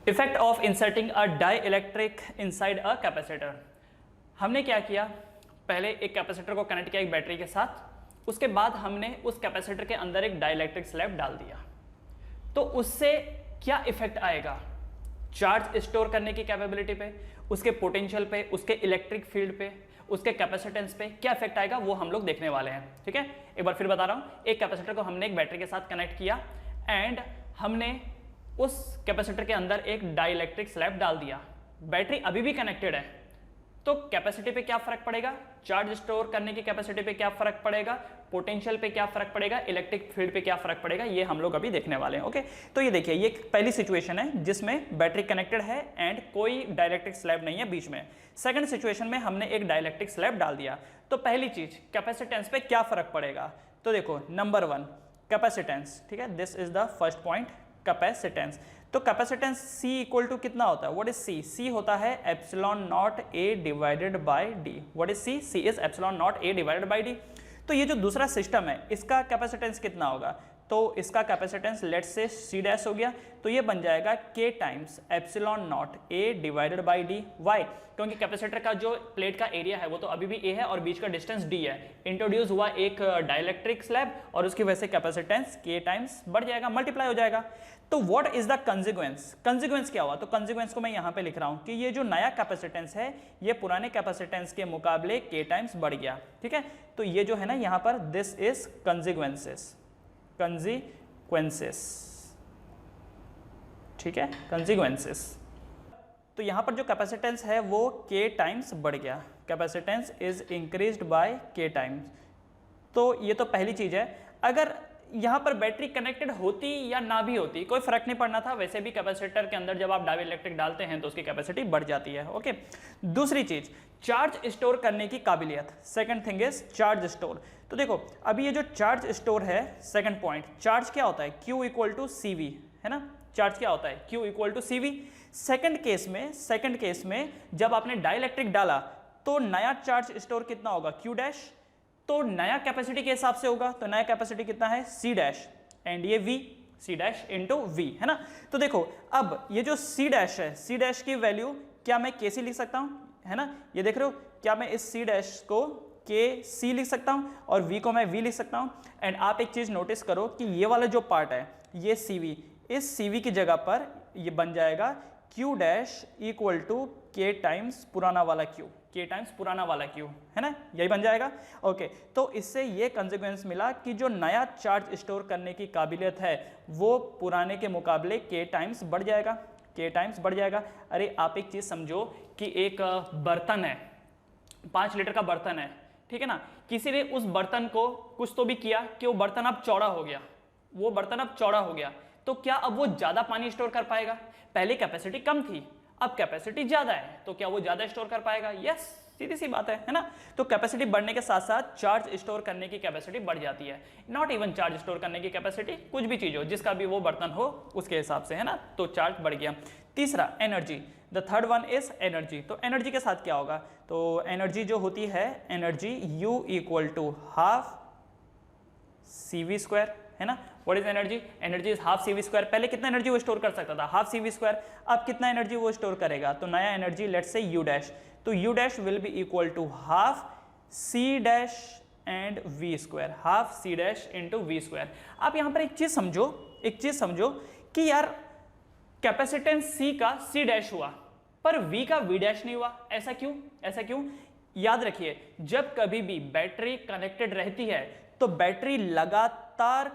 Effect of inserting a dielectric inside a capacitor. हमने क्या किया, पहले एक कैपेसिटर को कनेक्ट किया एक बैटरी के साथ, उसके बाद हमने उस कैपेसिटर के अंदर एक डाइइलेक्ट्रिक स्लैब डाल दिया। तो उससे क्या इफेक्ट आएगा, चार्ज स्टोर करने की कैपेबिलिटी पे, उसके पोटेंशियल पे, उसके इलेक्ट्रिक फील्ड पे, उसके कैपेसिटेंस पे क्या इफेक्ट आएगा वो हम लोग देखने वाले हैं। ठीक है, एक बार फिर बता रहा हूं, एक कैपेसिटर को हमने एक बैटरी के साथ कनेक्ट किया एंड हमने उस कैपेसिटर के अंदर एक डाइइलेक्ट्रिक स्लैब डाल दिया। बैटरी अभी भी कनेक्टेड है, तो कैपेसिटी पे क्या फर्क पड़ेगा, चार्ज स्टोर करने की कैपेसिटी पे क्या फर्क पड़ेगा, पोटेंशियल पे क्या फर्क पड़ेगा, इलेक्ट्रिक फील्ड पे क्या फर्क पड़ेगा, ये हम लोग अभी देखने वाले हैं। ओके, तो ये देखिए, ये पहली सिचुएशन है जिसमें बैटरी कनेक्टेड है एंड कोई डाइइलेक्ट्रिक स्लैब नहीं है बीच में। सेकंड सिचुएशन में हमने एक डाइइलेक्ट्रिक स्लैब डाल दिया। तो पहली चीज, कैपेसिटेंस पे क्या फर्क पड़ेगा, तो देखो नंबर 1 कैपेसिटेंस। ठीक है, this is the first point, capacitance. तो कैपेसिटेंस C इक्वल टू कितना होता है, व्हाट इज C? C होता है epsilon naught A divided by D। What is C? C is epsilon naught A divided by D। तो ये जो दूसरा सिस्टम है इसका कैपेसिटेंस कितना होगा, तो इसका capacitance let's say C dash हो गया, तो ये बन जाएगा K times epsilon naught A divided by D। Why? क्योंकि कैपेसिटर का जो प्लेट का एरिया है वो तो अभी भी A है और बीच का डिस्टेंस D है। इंट्रोड्यूस हुआ एक डाइइलेक्ट्रिक स्लैब और उसकी वजह से कैपेसिटेंस K टाइम्स बढ़ जाएगा, मल्टीप्लाई हो जाएगा। तो what is the consequence, consequence क्या हुआ, तो कंसिक्वेंस को मैं यहां पे लिख रहा हूं कि ये जो नया कैपेसिटेंस है ये पुराने कैपेसिटेंस के मुकाबले K टाइम्स बढ़ गया। ठीक है, तो ये जो है ना यहां पर, दिस इज कंसिक्वेंसेस, कंसिक्वेंसेस। ठीक है, कंसिक्वेंसेस। तो यहां पर जो कैपेसिटेंस है वो K टाइम्स बढ़ गया, capacitance is increased by K times. तो ये तो पहली चीज है। अगर यहां पर बैटरी कनेक्टेड होती या ना भी होती कोई फर्क नहीं पड़ना था, वैसे भी कैपेसिटर के अंदर जब आप डाइइलेक्ट्रिक डालते हैं तो उसकी कैपेसिटी बढ़ जाती है। ओके, दूसरी चीज, चार्ज स्टोर करने की काबिलियत। Second thing is charge store. तो देखो अभी ये जो चार्ज स्टोर है, सेकंड पॉइंट, चार्ज क्या होता है, Q इक्वल टू CV, है ना, चार्ज क्या होता है, Q equal to CV। Second case में जब आपने डाइइलेक्ट्रिक डाला तो नया चार्ज स्टोर कितना होगा, Q डैश, तो नया कैपेसिटी के हिसाब से होगा, तो नया कैपेसिटी कितना है, C डैश, एंड ये V, C dash into V, है ना। तो देखो अब ये जो C डैश है, C डैश की वैल्यू क्या मैं KC लिख सकता हूं, है ना, ये देख रहे हो, क्या मैं इस C डैश को KC लिख सकता हूं और V को मैं V लिख सकता हूं। एंड आप एक चीज नोटिस करो कि ये वाला जो पार्ट है ये CV, इस CV की जगह पर ये बन जाएगा Q dash equal to K times पुराना वाला Q, K टाइम्स पुराना वाला Q, है ना, यही बन जाएगा। ओके, तो इससे ये कंसिक्वेंस मिला कि जो नया चार्ज स्टोर करने की काबिलियत है वो पुराने के मुकाबले K टाइम्स बढ़ जाएगा, K टाइम्स बढ़ जाएगा। अरे आप एक चीज समझो कि एक बर्तन है, 5 लीटर का बर्तन है, ठीक है ना, किसी ने उस बर्तन को कुछ तो भी किया कि वो बर्तन अब चौड़ा हो गया, वो बर्तन अब चौड़ा हो गया, तो क्या अब वो ज्यादा पानी स्टोर कर पाएगा? पहले कैपेसिटी कम थी, अब कैपेसिटी ज्यादा है, तो क्या वो ज्यादा स्टोर कर पाएगा? यस, सीधी सी बात है ना। तो कैपेसिटी बढ़ने के साथ साथ चार्ज स्टोर करने की कैपेसिटी बढ़ जाती है। नॉट इवन चार्ज स्टोर करने की कैपेसिटी, कुछ भी चीज हो, जिसका भी वो बर्तन हो उसके हिसाब से, है ना, तो चार्ज बढ़ गया। तीसरा energy, the third one is energy. तो एनर्जी के साथ क्या होगा, तो एनर्जी जो होती है, energy U equal to half CV square, है ना। What is energy, energy is half CV square. पहले कितना एनर्जी वो स्टोर कर सकता था, हाफ CV स्क्वायर, अब कितना एनर्जी वो स्टोर करेगा, तो नया energy let's say U dash, तो U dash will be equal to half C dash and V square, half C dash into V square. आप यहां पर एक चीज समझो कि यार कैपेसिटेंस C का C डैश हुआ पर V का V डैश नहीं हुआ, ऐसा क्यों? याद रखिए, जब कभी भी बैटरी कनेक्टेड रहती है तो बैटरी लगातार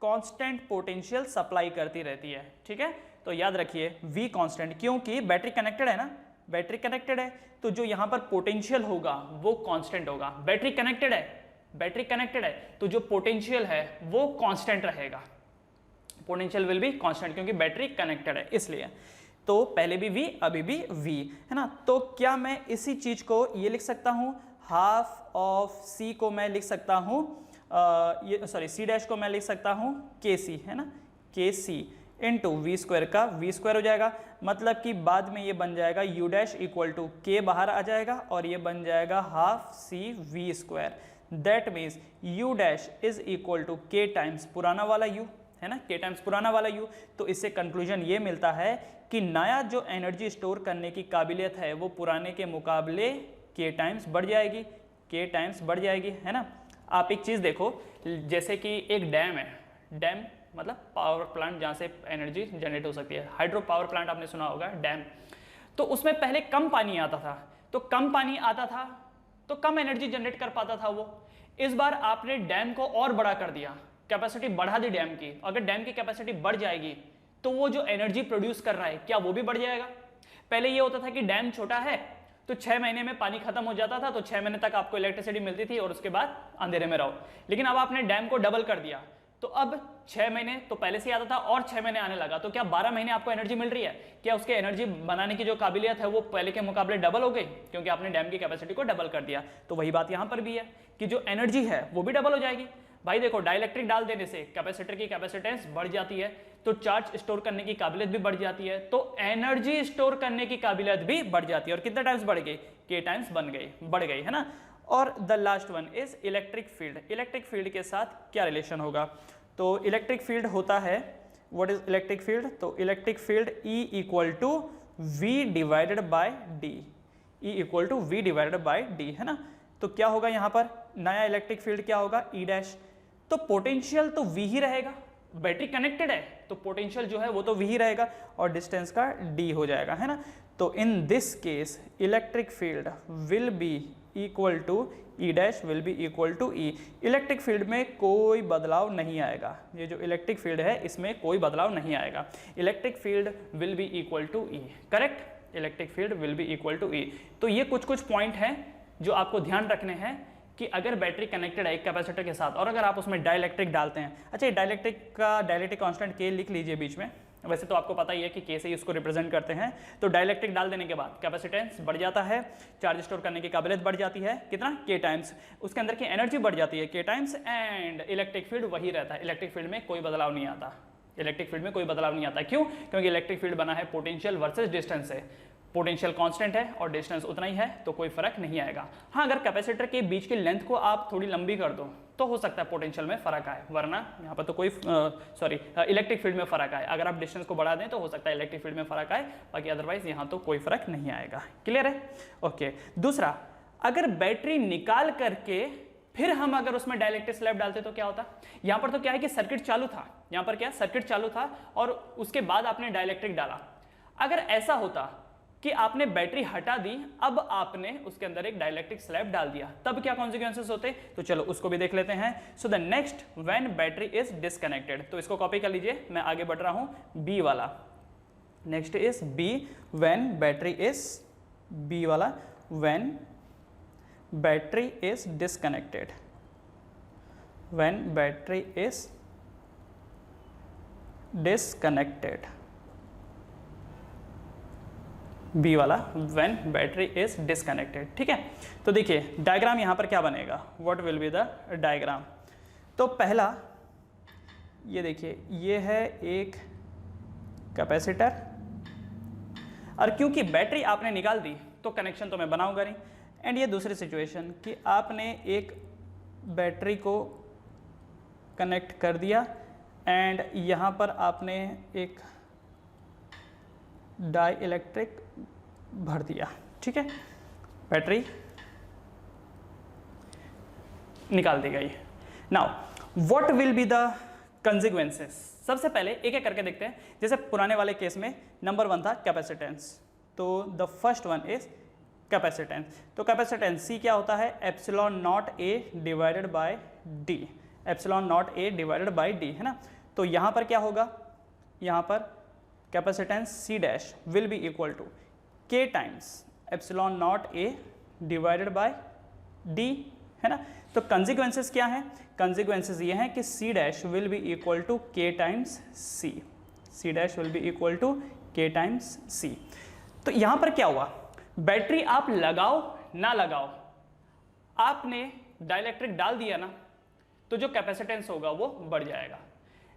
कांस्टेंट पोटेंशियल सप्लाई करती रहती है। ठीक है, तो याद रखिए V कांस्टेंट, क्योंकि बैटरी कनेक्टेड है ना, बैटरी कनेक्टेड है तो जो यहां पर पोटेंशियल होगा वो कांस्टेंट होगा। बैटरी कनेक्टेड है तो जो पोटेंशियल है वो कांस्टेंट रहेगा, पोटेंशियल विल बी कांस्टेंट, क्योंकि बैटरी कनेक्टेड है इसलिए। तो पहले भी V अभी भी V, है ना। तो क्या मैं इसी चीज को ये लिख सकता हूं, हाफ ऑफ C को मैं लिख सकता हूं, ये सॉरी C डैश को मैं लिख सकता हूं KC, है ना, KC इंटू V स्क्वायर का V स्क्वायर हो जाएगा, मतलब कि बाद में ये बन जाएगा U dash equal to K बाहर आ जाएगा और ये बन जाएगा half C V square. That means U dash is equal to K times पुराना वाला U, है ना, k टाइम्स पुराना वाला u। तो इससे कंक्लूजन ये मिलता है कि नया जो एनर्जी स्टोर करने की काबिलियत है वो पुराने के मुकाबले k टाइम्स बढ़ जाएगी, k टाइम्स बढ़ जाएगी, है ना। आप एक चीज़ देखो, जैसे कि एक डैम है, डैम मतलब पावर प्लांट जहाँ से एनर्जी जनरेट हो सकती है, हाइड्रो पावर प्लांट आपने सुना होगा, डैम। तो उसमें पहले कम पानी आता था, तो कम पानी आता था तो कम एनर्जी जनरेट कर पाता था वो। इस बार आपने डैम को और बड़ा कर दिया, कैपेसिटी बढ़ा दी डैम की। अगर डैम की कैपेसिटी बढ़ जाएगी तो वो जो एनर्जी प्रोड्यूस कर रहा है क्या वो भी बढ़ जाएगा। पहले ये होता था कि डैम छोटा है तो 6 महीने में पानी खत्म हो जाता था, तो 6 महीने तक आपको इलेक्ट्रिसिटी मिलती थी और उसके बाद अंधेरे में रहो। लेकिन अब आपने डैम को डबल कर दिया, तो अब 6 महीने तो पहले से आता था और 6 महीने आने लगा, तो क्या 12 महीने आपको एनर्जी मिल रही है? क्या उसके एनर्जी बनाने की जो काबिलियत है वो पहले के मुकाबले डबल हो गई, क्योंकि आपने डैम की कैपेसिटी को डबल कर दिया। तो वही बात यहाँ पर भी है कि जो एनर्जी है वो भी डबल हो जाएगी। भाई देखो, डाइलेक्ट्रिक डाल देने से कैपेसिटर की कैपेसिटेंस बढ़ जाती है, तो चार्ज स्टोर करने की काबिलियत भी बढ़ जाती है, तो एनर्जी स्टोर करने की काबिलियत भी बढ़ जाती है। और कितने टाइम्स बढ़ गई? k टाइम्स बढ़ गई, है ना। और the last one is electric field. Electric field के साथ क्या रिलेशन होगा? तो इलेक्ट्रिक फील्ड होता है, व्हाट इज इलेक्ट्रिक फील्ड? तो electric field E equal to V divided by D, E equal to V divided by D, है ना। तो क्या होगा यहाँ पर? नया इलेक्ट्रिक फील्ड क्या होगा? E dash. तो पोटेंशियल तो V ही रहेगा, बैटरी कनेक्टेड है तो पोटेंशियल जो है वो तो V ही रहेगा और डिस्टेंस का D हो जाएगा, है ना। तो in this case electric field will be equal to E dash will be equal to E। Electric field में कोई बदलाव नहीं आएगा, ये जो इलेक्ट्रिक फील्ड है इसमें कोई बदलाव नहीं आएगा। Electric field will be equal to E, correct. Electric field will be equal to E। तो ये कुछ पॉइंट हैं जो आपको ध्यान रखने हैं कि अगर बैटरी कनेक्टेड है एक कैपेसिटर के साथ और अगर आप उसमें डाइलेक्ट्रिक डालते हैं, अच्छा ये डाइलेक्ट्रिक कांस्टेंट K लिख लीजिए बीच में, वैसे तो आपको पता ही है कि K से ही उसको रिप्रेजेंट करते हैं। तो डाइलेक्ट्रिक डाल देने के बाद कैपेसिटेंस बढ़ जाता है, चार्ज स्टोर करने की काबिलियत बढ़ जाती है, कितना? K times. उसके अंदर की एनर्जी बढ़ जाती है K times, and electric field वही रहता है। इलेक्ट्रिक फील्ड में कोई बदलाव नहीं आता, इलेक्ट्रिक फील्ड में कोई बदलाव नहीं आता। क्यों? क्योंकि इलेक्ट्रिक फील्ड बना है पोटेंशियल वर्सेस डिस्टेंस से। पोटेंशियल कांस्टेंट है और डिस्टेंस उतना ही है, तो कोई फर्क नहीं आएगा। हाँ, अगर कैपेसिटर के बीच की लेंथ को आप थोड़ी लंबी कर दो तो हो सकता है पोटेंशियल में फर्क आए, वरना यहाँ पर तो कोई इलेक्ट्रिक फील्ड में फर्क आए। अगर आप डिस्टेंस को बढ़ा दें तो हो सकता है इलेक्ट्रिक फील्ड में फर्क आए, बाकी अदरवाइज यहाँ तो कोई फर्क नहीं आएगा। क्लियर है? ओके। दूसरा, अगर बैटरी निकाल करके फिर हम अगर उसमें डाइलेक्ट्रिक स्लैब डालते तो क्या होता? यहाँ पर तो क्या है कि सर्किट चालू था, यहाँ पर क्या सर्किट चालू था और उसके बाद आपने डाइलेक्ट्रिक डाला। अगर ऐसा होता कि आपने बैटरी हटा दी, अब आपने उसके अंदर एक डाइलेक्ट्रिक स्लैब डाल दिया, तब क्या कॉन्सिक्वेंसेस होते? तो चलो उसको भी देख लेते हैं। So the next, when battery is disconnected, तो इसको कॉपी कर लीजिए, मैं आगे बढ़ रहा हूं। बी वाला, next is B, when battery is, B वाला, when battery is disconnected, when battery is disconnected, B वाला, व्हेन बैटरी इज डिस्कनेक्टेड। ठीक है, तो देखिए डायग्राम यहां पर क्या बनेगा, what will be the diagram. तो पहला ये देखिए, ये है एक कैपेसिटर और क्योंकि बैटरी आपने निकाल दी तो कनेक्शन तो मैं बनाऊंगा नहीं। एंड ये दूसरी सिचुएशन कि आपने एक बैटरी को कनेक्ट कर दिया एंड यहां पर आपने एक डाई इलेक्ट्रिक भर दिया। ठीक है, बैटरी निकाल दी गई। Now what will be the consequences? सबसे पहले एक एक करके देखते हैं। जैसे पुराने वाले केस में नंबर 1 था कैपेसिटेंस, तो the first one is capacitance. तो कैपेसिटेंस C क्या होता है? Epsilon naught A divided by D, epsilon naught A divided by D, है ना। तो यहां पर क्या होगा? यहां पर capacitance C dash will be equal to K times epsilon naught A divided by D, है ना। तो कंसिक्वेंसेस क्या है? कंसिक्वेंसेस ये हैं कि C dash will be equal to K times C, C dash will be equal to K times C। तो यहां पर क्या हुआ? बैटरी आप लगाओ ना लगाओ, आपने डाइलेक्ट्रिक डाल दिया ना, तो जो कैपेसिटेंस होगा वो बढ़ जाएगा।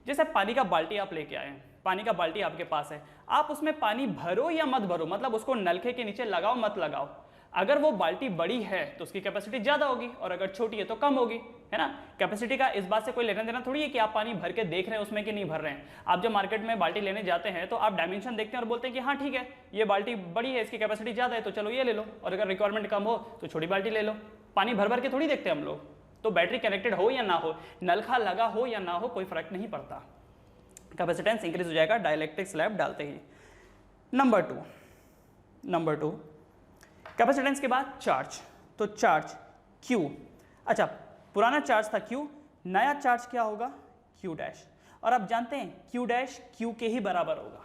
जैसे पानी का बाल्टी आप लेके आए, पानी का बाल्टी आपके पास है, आप उसमें पानी भरो या मत भरो, मतलब उसको नलके के नीचे लगाओ मत लगाओ, अगर वो बाल्टी बड़ी है तो उसकी कैपेसिटी ज्यादा होगी और अगर छोटी है तो कम होगी, है ना। कैपेसिटी का इस बात से कोई लेना देना थोड़ी है कि आप पानी भर के देख रहे हैं उसमें कि नहीं भर रहे हैं। आप जब मार्केट में बाल्टी लेने जाते हैं तो आप डायमेंशन देखते हैं और बोलते हैं कि हाँ ठीक है ये बाल्टी बड़ी है, इसकी कैपेसिटी ज्यादा है तो चलो ये ले लो, और अगर रिक्वायरमेंट कम हो तो छोटी बाल्टी ले लो। पानी भर भर के थोड़ी देखते हैं हम लोग। तो बैटरी कनेक्टेड हो या ना हो, नलका लगा हो या ना हो, कोई फर्क नहीं पड़ता, कैपेसिटेंस इंक्रीज हो जाएगा डाइलेक्ट्रिक स्लैब डालते ही। नंबर टू कैपेसिटेंस के बाद चार्ज। तो चार्ज Q, अच्छा पुराना चार्ज था Q, नया चार्ज क्या होगा Q डैश। और आप जानते हैं Q डैश Q के ही बराबर होगा।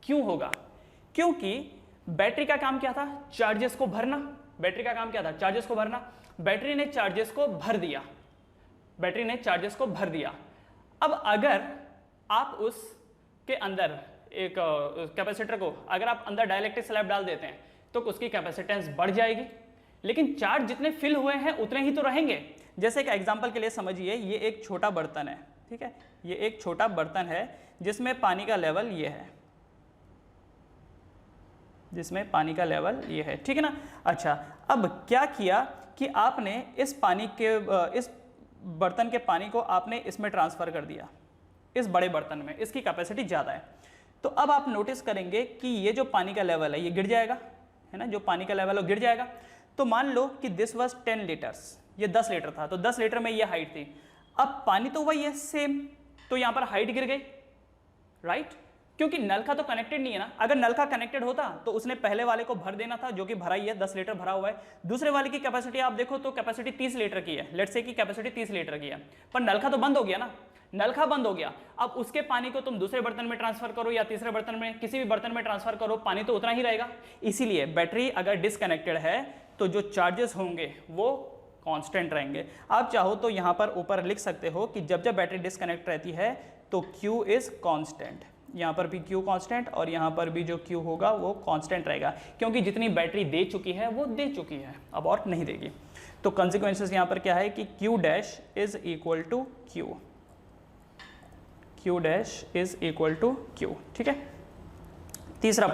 क्यों होगा? क्योंकि बैटरी का काम क्या था, चार्जेस को भरना। बैटरी का काम क्या था, चार्जेस को भरना। बैटरी ने चार्जेस को भर दिया, बैटरी ने चार्जेस को भर दिया। अब अगर आप उसके अंदर एक कैपेसिटर को अगर आप अंदर डाइलेक्ट्रिक स्लैब डाल देते हैं तो उसकी कैपेसिटेंस बढ़ जाएगी, लेकिन चार्ज जितने फिल हुए हैं उतने ही तो रहेंगे। जैसे एक एग्जांपल के लिए समझिए, ये एक छोटा बर्तन है, ठीक है, ये एक छोटा बर्तन है जिसमें पानी का लेवल ये है, जिसमें पानी का लेवल ये है, ठीक है ना। अच्छा, अब क्या किया कि आपने इस पानी के इस बर्तन के पानी को आपने इसमें ट्रांसफर कर दिया, इस बड़े बर्तन में, इसकी कैपेसिटी ज़्यादा है। तो अब आप नोटिस करेंगे कि ये जो पानी का लेवल है ये गिर जाएगा, है ना, जो पानी का लेवल है वो गिर जाएगा। तो मान लो कि दिस वाज 10 लीटर्स, ये 10 लीटर था, तो 10 लीटर में ये हाइट थी। अब पानी तो वही है सेम, तो यहाँ पर हाइट गिर गई, राइट, क्योंकि नलका तो कनेक्टेड नहीं है ना। अगर नलका कनेक्टेड होता तो उसने पहले वाले को भर देना था, जो कि भरा ही है, 10 लीटर भरा हुआ है। दूसरे वाले की कैपेसिटी आप देखो तो कैपेसिटी 30 लीटर की है, लेट्स से की कैपेसिटी 30 लीटर की है, पर नलका तो बंद हो गया ना, नलका बंद हो गया। अब उसके पानी को तुम दूसरे बर्तन में ट्रांसफर करो या तीसरे बर्तन में, किसी भी बर्तन में ट्रांसफर करो, पानी तो उतना ही रहेगा। इसीलिए बैटरी अगर डिसकनेक्टेड है तो जो चार्जेस होंगे वो कांस्टेंट रहेंगे। आप चाहो तो यहाँ पर ऊपर लिख सकते हो कि जब जब बैटरी डिसकनेक्ट रहती है तो Q इज कांस्टेंट। यहाँ पर भी Q कांस्टेंट और यहाँ पर भी जो Q होगा वो कांस्टेंट रहेगा, क्योंकि जितनी बैटरी दे चुकी है वो दे चुकी है, अब और नहीं देगी। तो कंसिक्वेंसेस यहाँ पर क्या है कि Q dash is equal to Q, Q dash is equal to Q, ठीक है। तीसरा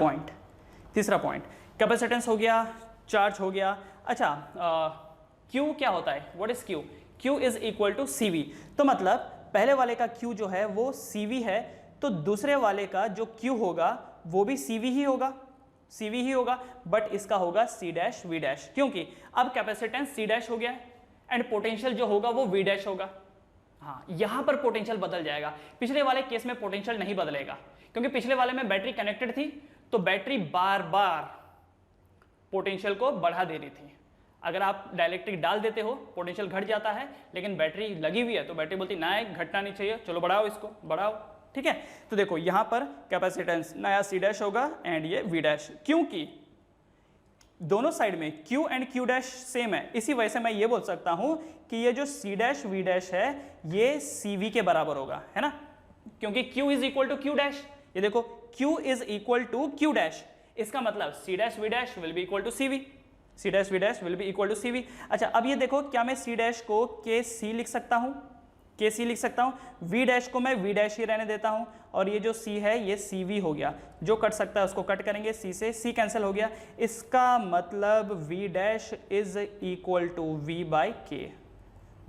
पॉइंट कैपेसिटेंस हो गया, चार्ज हो गया। अच्छा, Q क्या होता है, what is Q? Q is equal to CV। तो मतलब पहले वाले का Q जो है वो CV है, तो दूसरे वाले का जो Q होगा वो भी CV ही होगा, बट इसका होगा C डैश V डैश, क्योंकि अब कैपेसिटेंस C डैश हो गया है एंड पोटेंशियल जो होगा वो V डैश होगा। हाँ, यहां पर पोटेंशियल बदल जाएगा। पिछले वाले केस में पोटेंशियल नहीं बदलेगा, क्योंकि पिछले वाले में बैटरी कनेक्टेड थी तो बैटरी बार बार पोटेंशियल को बढ़ा दे रही थी। अगर आप डाइलेक्ट्रिक डाल देते हो पोटेंशियल घट जाता है, लेकिन बैटरी लगी हुई है तो बैटरी बोलती ना घटना नहीं चाहिए, चलो बढ़ाओ इसको, बढ़ाओ, ठीक है। तो देखो यहां पर कैपेसिटेंस नया C डैश होगा एंड ये V डैश, क्योंकि दोनों साइड में Q and Q dash same है। इसी वजह से मैं ये बोल सकता हूं कि ये जो C डैश V डैश है ये CV के बराबर होगा, है ना, क्योंकि Q is equal to Q dash. ये देखो Q is equal to Q dash, इसका मतलब C dash V dash will be equal to CV, C dash V dash will be equal to CV। अच्छा, अब ये देखो क्या मैं C डैश को KC लिख सकता हूं, KC लिख सकता हूं, V डैश को मैं V डैश ही रहने देता हूं, और ये जो C है ये CV हो गया। जो कट सकता है उसको कट करेंगे, C से C कैंसिल हो गया। इसका मतलब V dash is equal to V by K,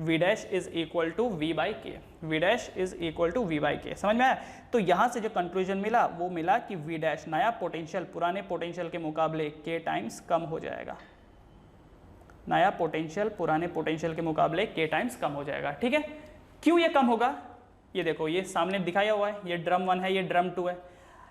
V dash is equal to V by K, V dash is equal to V by K। समझ में आया? तो यहां से जो कंक्लूजन मिला वो मिला कि V डैश नया पोटेंशियल पुराने पोटेंशियल के मुकाबले K टाइम्स कम हो जाएगा, नया पोटेंशियल पुराने पोटेंशियल के मुकाबले K टाइम्स कम हो जाएगा, ठीक है। क्यों ये कम होगा? ये देखो ये सामने दिखाया हुआ है, ये ड्रम 1 है, ये ड्रम 2 है।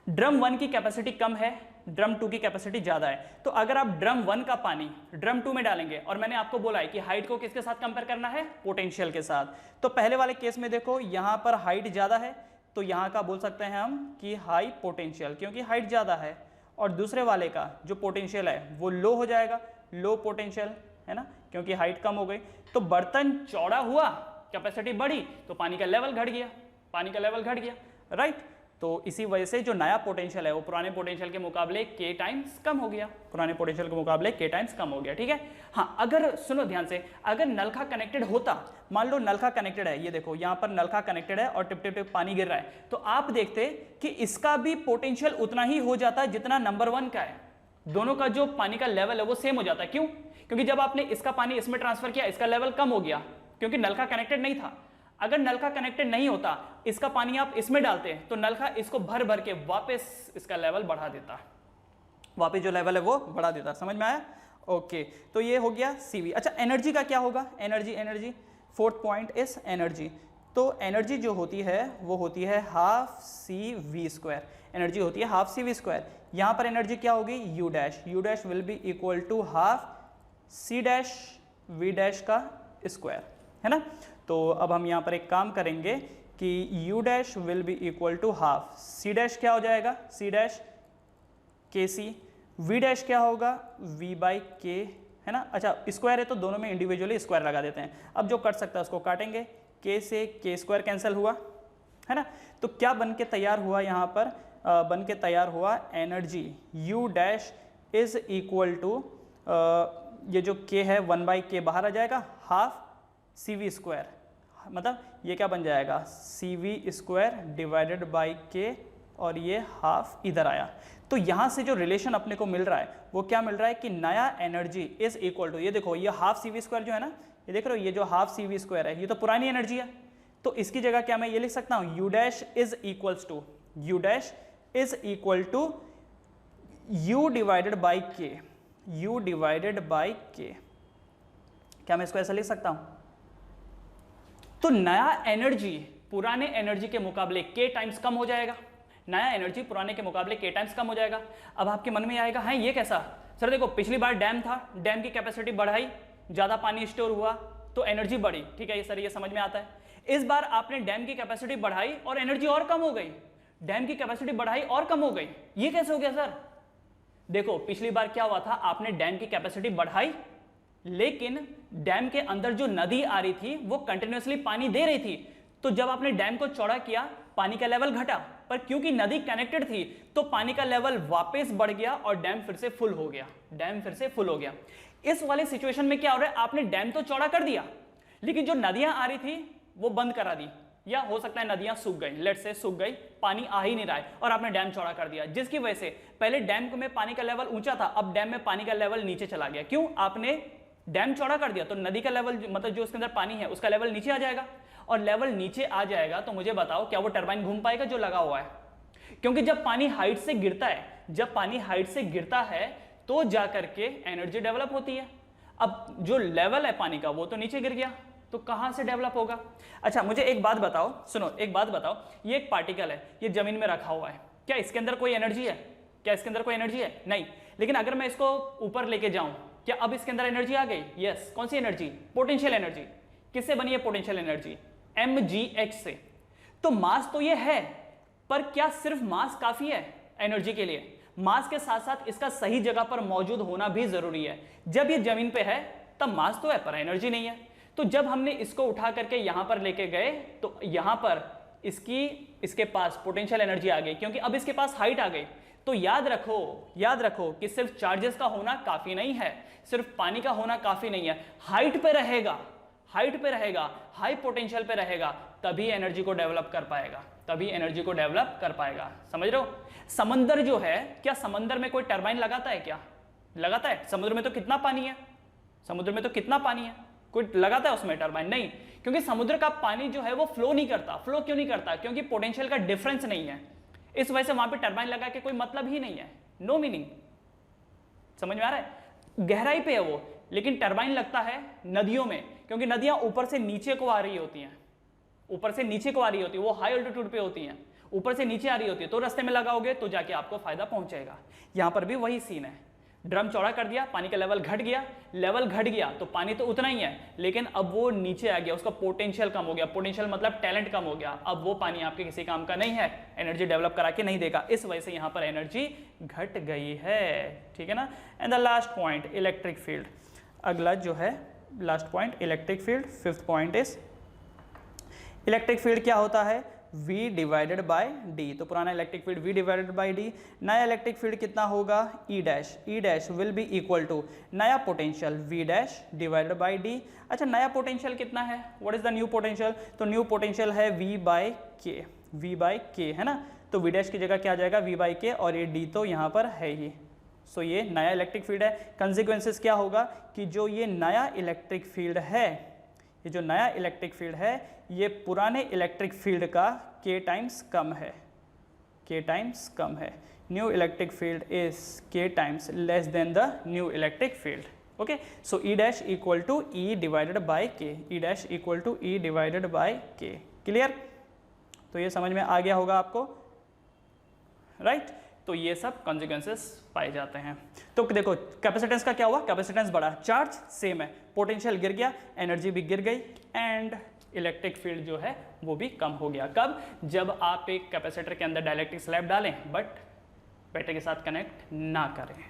ड्रम 1 की कैपेसिटी कम है, ड्रम 2 की कैपेसिटी ज्यादा है। तो अगर आप ड्रम 1 का पानी ड्रम 2 में डालेंगे, और मैंने आपको बोला है कि हाइट को किसके साथ कंपेयर करना है, पोटेंशियल के साथ, तो पहले वाले केस में देखो यहां पर हाइट ज्यादा है, तो यहां का बोल सकते हैं हम कि हाई पोटेंशियल, क्योंकि हाइट ज्यादा है। और दूसरे वाले का जो पोटेंशियल है वो लो हो जाएगा, लो पोटेंशियल, है ना, क्योंकि हाइट कम हो गई। तो बर्तन चौड़ा हुआ, कैपेसिटी बढ़ी, तो पानी का लेवल घट गया, पानी का लेवल घट गया, राइट। तो इसी वजह से जो नया पोटेंशियल है वो पुराने पोटेंशियल के मुकाबले K टाइम्स कम हो गया, पुराने पोटेंशियल के मुकाबले K टाइम्स कम हो गया, ठीक है। हाँ, अगर सुनो ध्यान से, अगर नलका कनेक्टेड होता, मान लो नलका कनेक्टेड है, ये देखो यहाँ पर नलका कनेक्टेड है और टिप टिप टिप पानी गिर रहा है, तो आप देखते कि इसका भी पोटेंशियल उतना ही हो जाता है जितना नंबर 1 का है। दोनों का जो पानी का लेवल है वो सेम हो जाता है। क्यों? क्योंकि जब आपने इसका पानी इसमें ट्रांसफर किया, इसका लेवल कम हो गया क्योंकि नल का कनेक्टेड नहीं था। अगर नल का कनेक्टेड नहीं होता, इसका पानी आप इसमें डालते हैं तो नल का इसको भर भर के वापस इसका लेवल बढ़ा देता, वापस जो लेवल है वो बढ़ा देता। समझ में आया? ओके, तो ये हो गया CV। अच्छा, एनर्जी का क्या होगा? Energy fourth point is energy. तो एनर्जी जो होती है वो होती है हाफ CV²। एनर्जी होती है हाफ CV²। यहाँ पर एनर्जी क्या होगी? U dash will be equal to half C⁻V' का स्क्वायर, है ना। तो अब हम यहाँ पर एक काम करेंगे कि U dash will be equal to half C' क्या हो जाएगा? C'(KC), V डैश क्या होगा? V/K, है ना। अच्छा, स्क्वायर है तो दोनों में इंडिविजुअली स्क्वायर लगा देते हैं। अब जो कट सकता है उसको काटेंगे, K से K² कैंसिल हुआ, है ना। तो क्या बन के तैयार हुआ यहाँ पर? बन के तैयार हुआ energy U dash is equal to, ये जो K है 1/K बाहर आ जाएगा, हाफ CV², मतलब ये क्या बन जाएगा? CV² डिवाइडेड बाई K, और ये हाफ इधर आया। तो यहाँ से जो रिलेशन अपने को मिल रहा है वो क्या मिल रहा है कि नया एनर्जी इज इक्वल टू, ये देखो ये हाफ CV² जो है ना, ये देख रहे हो, ये जो हाफ CV² है ये तो पुरानी एनर्जी है। तो इसकी जगह क्या मैं ये लिख सकता हूँ? U dash is equals to U divided by K, U divided by K। क्या मैं इसको ऐसा लिख सकता हूँ? तो नया एनर्जी पुराने एनर्जी के मुकाबले K टाइम्स कम हो जाएगा। नया एनर्जी पुराने के मुकाबले K टाइम्स कम हो जाएगा। अब आपके मन में आएगा, हाँ ये कैसा? सर देखो, पिछली बार डैम था, डैम की कैपेसिटी बढ़ाई, ज़्यादा पानी स्टोर हुआ तो एनर्जी बढ़ी, ठीक है, ये सर ये समझ में आता है। इस बार आपने डैम की कैपेसिटी बढ़ाई और एनर्जी और कम हो गई, डैम की कैपेसिटी बढ़ाई और कम हो गई, ये कैसे हो गया सर? देखो, पिछली बार क्या हुआ था, आपने डैम की कैपेसिटी बढ़ाई लेकिन डैम के अंदर जो नदी आ रही थी वो कंटिन्यूअसली पानी दे रही थी। तो जब आपने डैम को चौड़ा किया, पानी का लेवल घटा, पर क्योंकि नदी कनेक्टेड थी तो पानी का लेवल वापस बढ़ गया और डैम फिर से फुल हो गया। इस वाले सिचुएशन में क्या हो रहा है? आपने डैम तो चौड़ा कर दिया लेकिन जो नदियां आ रही थी वो बंद करा दी, या हो सकता है नदियां सूख गई, लेट से सूख गई, पानी आ ही नहीं रहा है और आपने डैम चौड़ा कर दिया, जिसकी वजह से पहले डैम में पानी का लेवल ऊंचा था, अब डैम में पानी का लेवल नीचे चला गया। क्यों? आपने डैम चौड़ा कर दिया तो नदी का लेवल, मतलब जो उसके अंदर पानी है उसका लेवल नीचे आ जाएगा, और लेवल नीचे आ जाएगा तो मुझे बताओ क्या वो टरबाइन घूम पाएगा जो लगा हुआ है? क्योंकि जब पानी हाइट से गिरता है तो जाकर के एनर्जी डेवलप होती है। अब जो लेवल है पानी का वो तो नीचे गिर गया, तो कहां से डेवलप होगा? अच्छा, मुझे एक बात बताओ, सुनो एक बात बताओ, ये एक पार्टिकल है, ये जमीन में रखा हुआ है, क्या इसके अंदर कोई एनर्जी है? नहीं। लेकिन अगर मैं इसको ऊपर लेके जाऊं, क्या अब इसके अंदर एनर्जी आ गई? यस। कौन सी एनर्जी? Potential energy. किससे बनी है पोटेंशियल एनर्जी? mgh से। तो मास तो ये है, पर क्या सिर्फ मास काफी है एनर्जी के लिए? मास के साथ साथ इसका सही जगह पर मौजूद होना भी जरूरी है। जब ये जमीन पे है तब मास तो है पर एनर्जी नहीं है। तो जब हमने इसको उठा करके यहां पर लेके गए तो यहां पर इसके पास पोटेंशियल एनर्जी आ गई, क्योंकि अब इसके पास हाइट आ गई। तो याद रखो कि सिर्फ चार्जेस का होना काफी नहीं है, सिर्फ पानी का होना काफी नहीं है, हाइट पे रहेगा, हाई पोटेंशियल पे रहेगा, तभी एनर्जी को डेवलप कर पाएगा। समझ रहे हो? समंदर जो है, क्या समंदर में कोई टरबाइन लगाता है? क्या लगाता है? समुद्र में तो कितना पानी है, कोई लगाता है उसमें टरबाइन? नहीं, क्योंकि समुद्र का पानी जो है वो फ्लो क्यों नहीं करता? क्योंकि पोटेंशियल का डिफरेंस नहीं है, इस वजह से वहां पे टरबाइन लगा के कोई मतलब ही नहीं है, नो मीनिंग। समझ में आ रहा है? गहराई पे है वो, लेकिन टरबाइन लगता है नदियों में, क्योंकि नदियां ऊपर से नीचे को आ रही होती हैं, वो हाई अल्टीट्यूड पे होती हैं, ऊपर से नीचे आ रही होती है, तो रास्ते में लगाओगे तो जाके आपको फायदा पहुंचेगा। यहां पर भी वही सीन है, ड्रम चौड़ा कर दिया, पानी का लेवल घट गया तो पानी तो उतना ही है, लेकिन अब वो नीचे आ गया, उसका पोटेंशियल कम हो गया, पोटेंशियल मतलब टैलेंट कम हो गया, अब वो पानी आपके किसी काम का नहीं है, एनर्जी डेवलप करा के नहीं देगा, इस वजह से यहां पर एनर्जी घट गई है। ठीक है ना? And the last point, electric field. अगला जो है last point, electric field. Fifth point is electric field क्या होता है? V divided by D. तो पुराना electric field V divided by D, नया इलेक्ट्रिक फील्ड कितना होगा? E dash will be equal to नया potential V dash divided by D. अच्छा, नया पोटेंशियल कितना है? What is the new potential? तो न्यू पोटेंशियल है V बाय के, है ना? तो V डैश की जगह क्या आ जाएगा? V बाय के, और ये D तो यहाँ पर है ही, सो ये नया इलेक्ट्रिक फील्ड है। कंसिक्वेंसेस क्या होगा कि जो ये नया इलेक्ट्रिक फील्ड है, ये जो नया इलेक्ट्रिक फील्ड है ये पुराने इलेक्ट्रिक फील्ड का k टाइम्स कम है, k टाइम्स कम है। New electric field is k times less than the new electric field. Okay, so E dash equal to E divided by k, E dash equal to E divided by k। Clear? तो ये समझ में आ गया होगा आपको, right? तो ये सब कॉन्सिक्वेंसेस पाए जाते हैं। तो देखो कैपेसिटेंस का क्या हुआ, कैपेसिटेंस बढ़ा, चार्ज सेम है, पोटेंशियल गिर गया, एनर्जी भी गिर गई एंड इलेक्ट्रिक फील्ड जो है वो भी कम हो गया। कब? जब आप एक कैपेसिटर के अंदर डाइलेक्ट्रिक स्लैब डालें बट बैटरी के साथ कनेक्ट ना करें।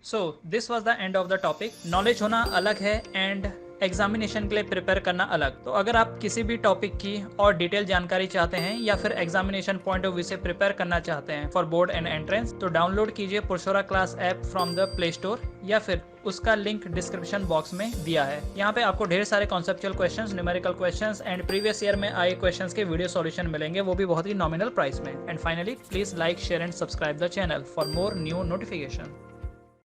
So this was the end of the topic. Knowledge होना अलग है एंड एग्जामिनेशन के लिए प्रिपेयर करना अलग। तो अगर आप किसी भी टॉपिक की और डिटेल जानकारी चाहते हैं या फिर एग्जामिनेशन पॉइंट ऑफ व्यू से प्रिपेयर करना चाहते हैं फॉर बोर्ड एंड एंट्रेंस, तो डाउनलोड कीजिए पुरशोरा class app from the play store या फिर उसका लिंक डिस्क्रिप्शन बॉक्स में दिया है। यहाँ पे आपको ढेर सारे conceptual questions, numerical questions and previous year में आए क्वेश्चंस के वीडियो सॉल्यूशन मिलेंगे, वो भी बहुत ही नॉमिनल प्राइस में। And finally please like, share and subscribe the channel for more new notification.